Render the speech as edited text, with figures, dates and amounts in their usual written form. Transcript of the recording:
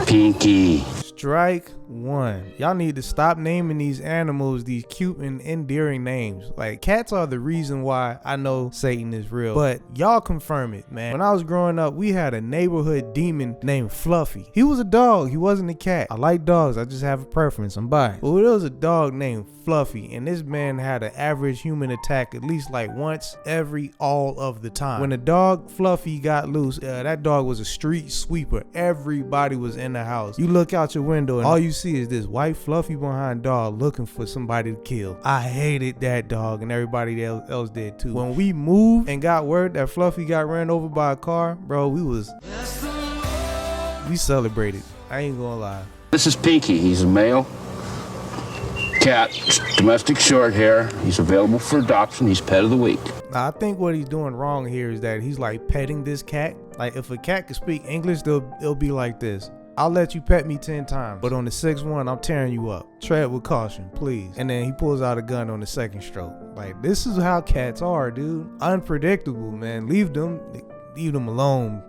Pinky. Strike one. Y'all need to stop naming these animals these cute and endearing names. Like, cats are the reason why I know Satan is real, but y'all confirm it, man. When I was growing up, we had a neighborhood demon named Fluffy. He was a dog, he wasn't a cat. I like dogs, I just have a preference, I'm biased. But there was a dog named Fluffy, and this man had an average human attack at least like once every all of the time. When the dog Fluffy got loose, that dog was a street sweeper. Everybody was in the house. You look out your window and all you see is this white fluffy behind dog looking for somebody to kill. I hated that dog, and everybody else did too. When we moved and got word that Fluffy got ran over by a car, bro, we celebrated. I ain't gonna lie. This is Pinky. He's a male cat, domestic short hair. He's available for adoption. He's pet of the week. Now, I think what he's doing wrong here is that he's like petting this cat. Like, if a cat could speak English, it'll be like this: I'll let you pet me 10 times, but on the 6th one, I'm tearing you up. Tread with caution, please. And then he pulls out a gun on the second stroke. Like, this is how cats are, dude. Unpredictable, man. Leave them alone.